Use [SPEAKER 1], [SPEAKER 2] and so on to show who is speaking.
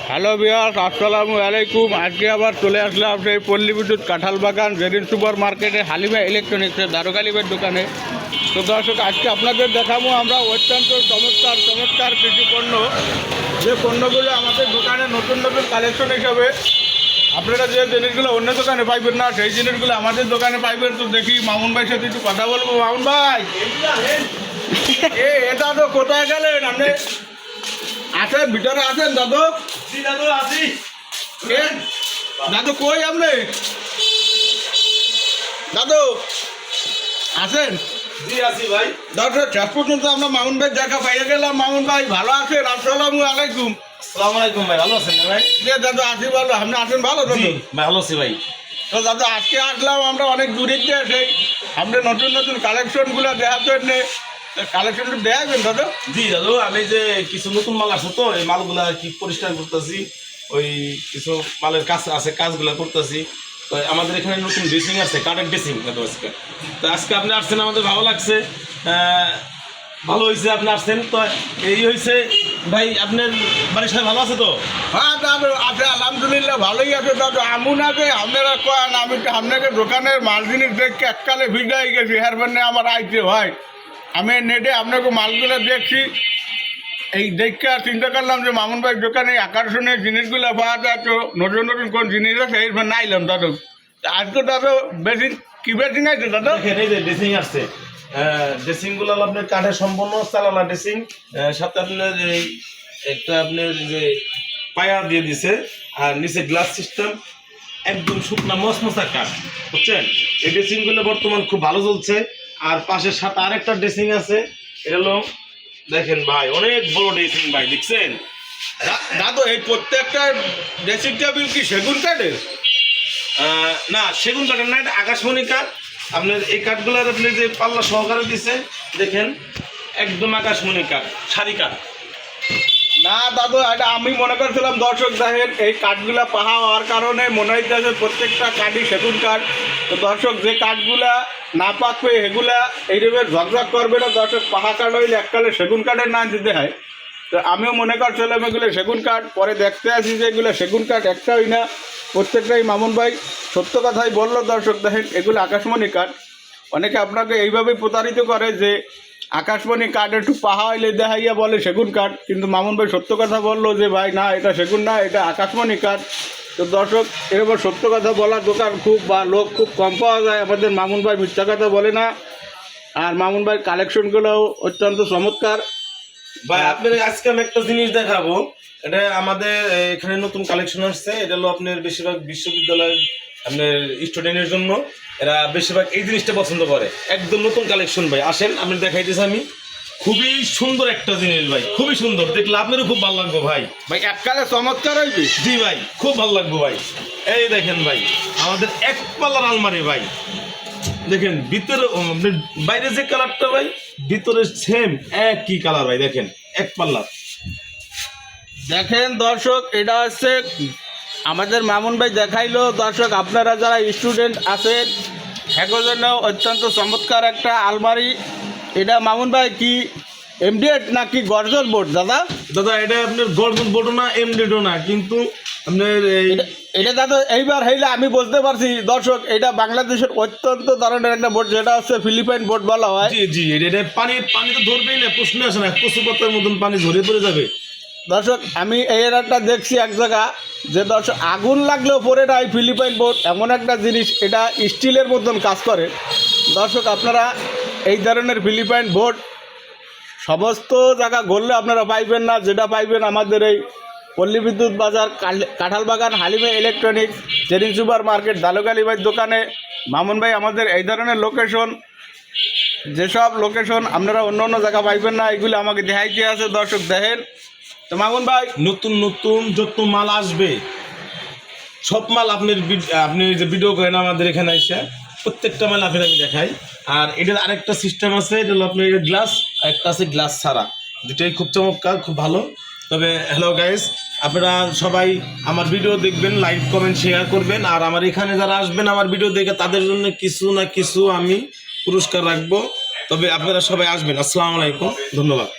[SPEAKER 1] Hello viewers, আসসালামু আলাইকুম। আজকে আবার চলে আসলাম সেই পল্লী বিদ্যুৎ কাঁঠাল বাগান জেরিন সুপার মার্কেটে হালিমা ইলেকট্রনিক্সের দারোগালিবের দোকানে। তো দর্শক, আজকে আপনাদের দেখাবো আমরা অত্যন্ত চমৎকার কিছু পণ্য, যে পণ্যগুলো আমাদের দোকানে নতুন কালেকশন হিসাবে আপনারা যে জিনিসগুলো অন্য দোকানে পাইবেন না, সেই জিনিসগুলো আমাদের দোকানে পাইবেন। তো দেখি মামুন ভাইয়ের সাথে একটু কথা বলবো। মামুন ভাই, এটা তো কোথায় গেলেন আপনি? আছেন, ভিতরে আছেন দাদু?
[SPEAKER 2] দাদু আছি।
[SPEAKER 1] দাদু কই আপনি? দাদু আছেন?
[SPEAKER 2] জি আছি ভাই।
[SPEAKER 1] দর্শক, শেষ পর্যন্ত আমরা মামুন ভাই দেখা পাইয়ে গেলাম। মামুন ভাই ভালো আছেন? আসসালামু আলাইকুম।
[SPEAKER 2] আসসালামু আলাইকুম ভাই, ভালো আছেন না ভাই?
[SPEAKER 1] দাদু আছি ভালো, আপনি আছেন ভালো? দাদু
[SPEAKER 2] ভাই ভালো আছি ভাই।
[SPEAKER 1] তো দাদু, আজকে আসলাম আমরা অনেক দূরের থেকে, সেই আপনি নতুন কালেকশনগুলো দেখার জন্য। কালেকশনটা দেখাবেন দাদু?
[SPEAKER 2] জি দাদু, আমি যে কিছু নতুন মাল আসছে তো এই মালগুলা কি পরিষ্কার করতেছি, ওই কিছু মালের কাজ আছে, কাজগুলা করতেছি। তো আমাদের এখানে নতুন ড্রেসিং আছে, কাঠের ড্রেসিং দাদু আজকে। তো আজকে আপনি আসছেন, আমাদের ভালো লাগছে, ভালো হয়েছে আপনি আসছেন। তো এই হয়েছে ভাই, আপনার বাড়ির সবাই ভালো আছে তো?
[SPEAKER 1] হ্যাঁ দাদু আছে, আলহামদুলিল্লাহ ভালোই আছে দাদু। আমুন আছে আপনারা কন, আমি তো আপনাকে দোকানের মাল জিনিস দেখে এককালে ভিড়াই গেছি। হের মানে আমার আইতে ভাই, আমি নেটে আপনাকে মালগুলো দেখছি, এই দেখে চিন্তা করলাম যে মামুন ভাই দোকানে আকর্ষণীয় জিনিসগুলো পাওয়া যায়। তো নতুন কোন জিনিস আছে এই নাইলাম দাদু। আজকে দাদু বেশি কি বেশি আছে দাদু?
[SPEAKER 2] দেখেন এই যে ড্রেসিং আসছে, ড্রেসিংগুলো হলো আপনার কাঠের সম্পূর্ণ চালালা ড্রেসিং, সাথে আপনার এই একটা আপনার যে পায়া দিয়ে দিছে, আর নিচে গ্লাস সিস্টেম, একদম শুকনা মশমশা কাঠ, বুঝছেন? এই ড্রেসিংগুলো বর্তমান খুব ভালো চলছে। আর পাশের সাথে আরেকটা ড্রেসিং আছে, এটা হলো দেখেন ভাই, অনেক বড় ড্রেসিং ভাই, দেখছেন?
[SPEAKER 1] দাদু এই প্রত্যেকটা ড্রেসিং টেবিল কি সেগুন কাঠের?
[SPEAKER 2] না, সেগুন কাঠের না, এটা আকাশমণি কাঠ। আপনার এই কাঠগুলোর আপনি যে পাল্লা সহকারে দিচ্ছে, দেখেন একদম আকাশমণি কাঠ, সারি কাঠ।
[SPEAKER 1] না দাদু, এটা আমি মনে করছিলাম দর্শক দেখেন এই কাঠগুলা পাহা হওয়ার কারণে মনে হইতেছে প্রত্যেকটা কাঠই সেগুন কাঠ। তো দর্শক, যে কাঠগুলা না পাকবে এগুলা এইভাবে ঝকঝক করবে না। দর্শক, পাহা কাঠ হইলে এককালে সেগুন কাঠের নাম দিতে হয়। তো আমিও মনে করছিলাম এগুলো সেগুন কাঠ, পরে দেখতে আসি যে এগুলো সেগুন কাঠ একটাই না, প্রত্যেকটাই মামুন ভাই সত্য কথাই বললো। দর্শক দেখেন, এগুলো আকাশমণি কাঠ। অনেকে আপনাকে এইভাবেই প্রতারিত করে যে আকাশমণি কাঠ একটু পাহা হইলে দেখাইয়া বলে সেগুন কাঠ, কিন্তু মামুন ভাই সত্য কথা বললো যে ভাই না, এটা সেগুন না, এটা আকাশমণি কাঠ। তো দর্শক, এরপর সত্য কথা বলার দোকান খুব বা লোক খুব কম পাওয়া যায়। আমাদের মামুন ভাই মিথ্যা কথা বলে না, আর মামুন ভাই কালেকশনগুলোও অত্যন্ত চমৎকার।
[SPEAKER 2] ভাই আপনার আজকে আমি একটা জিনিস দেখাবো, এটা আমাদের এখানে নতুন কালেকশন আসছে। এটা হলো আপনার বেশিরভাগ বিশ্ববিদ্যালয়ের আপনার স্টুডেন্টের জন্য, এরা বেশিরভাগ এই জিনিসটা পছন্দ করে। একদম নতুন কালেকশন ভাই, আসেন আমি দেখাইতেছি। আমি খুবই সুন্দর একটা জিনিস ভাই, খুবই সুন্দর, দেখলে আপনারও খুব ভালো লাগবে ভাই।
[SPEAKER 1] ভাই এককালে চমৎকার হইবে।
[SPEAKER 2] জি ভাই, খুব ভালো লাগবে ভাই। এই দেখেন ভাই, আমাদের এক পাল্লার আলমারি ভাই, দেখেন ভিতরে বাইরে যে কালারটা ভাই, ভিতরে সেম একই কালার ভাই, দেখেন এক পাল্লার।
[SPEAKER 1] দেখেন দর্শক, এটা হচ্ছে আমাদের মামুন ভাই দেখাইলো। দর্শক, আপনারা যারা স্টুডেন্ট আছেন এর জন্য অত্যন্ত চমৎকার একটা আলমারি। এটা মামুন ভাই কি এমডিএড নাকি গর্জন বোর্ড দাদা?
[SPEAKER 2] দাদা এটা আপনার গর্জন বোর্ডও না, এমডিডও না, কিন্তু আপনার
[SPEAKER 1] এটা দাদা এইবার হইলে আমি বুঝতে পারছি। দর্শক, এটা বাংলাদেশের অত্যন্ত ধরনের একটা বোর্ড, যেটা হচ্ছে ফিলিপাইন বোর্ড বলা হয়।
[SPEAKER 2] জি জি, এটা পানি তো ধরবেই না, প্রশ্ন আসে না, কচু পাতার মতন পানি ঝরে পড়ে যাবে।
[SPEAKER 1] দর্শক, আমি এই একটা দেখছি এক জায়গা, যে দর্শক আগুন লাগলেও পরে না, এই ফিলিপাইন বোর্ড এমন একটা জিনিস, এটা স্টিলের মতন কাজ করে। দর্শক, আপনারা এই ধরনের ফিলিপাইন বোর্ড সমস্ত জায়গা ঘুরলে আপনারা পাইবেন না। যেটা পাইবেন আমাদের এই পল্লী বিদ্যুৎ বাজার কাঁঠাল বাগান Halima electronics Zerin supermarket দালুকালি ভাই দোকানে। মামুন ভাই আমাদের এই ধরনের লোকেশন, যেসব লোকেশন আপনারা অন্য জায়গা পাইবেন না, এগুলো আমাকে দেখাইতে আছে। দর্শক দেখেন, তো মামুন ভাই
[SPEAKER 2] নতুন যত মাল আসবে সব মাল আপনি যে ভিডিও করেন আমাদের এখানে এসে প্রত্যেকটা মাল আমি দেখাই। আর এটার আরেকটা সিস্টেম আছে, এটা হলো আপনার গ্লাস, একটা আছে গ্লাস ছাড়া, দুটোই খুব চমৎকার, খুব ভালো। তবে হ্যালো গাইস, আপনারা সবাই আমার ভিডিও দেখবেন, লাইক কমেন্ট শেয়ার করবেন। আর আমার এখানে যারা আসবেন আমার ভিডিও দেখে, তাদের জন্য কিছু না কিছু আমি পুরস্কার রাখবো। তবে আপনারা সবাই আসবেন। আসসালামু আলাইকুম, ধন্যবাদ।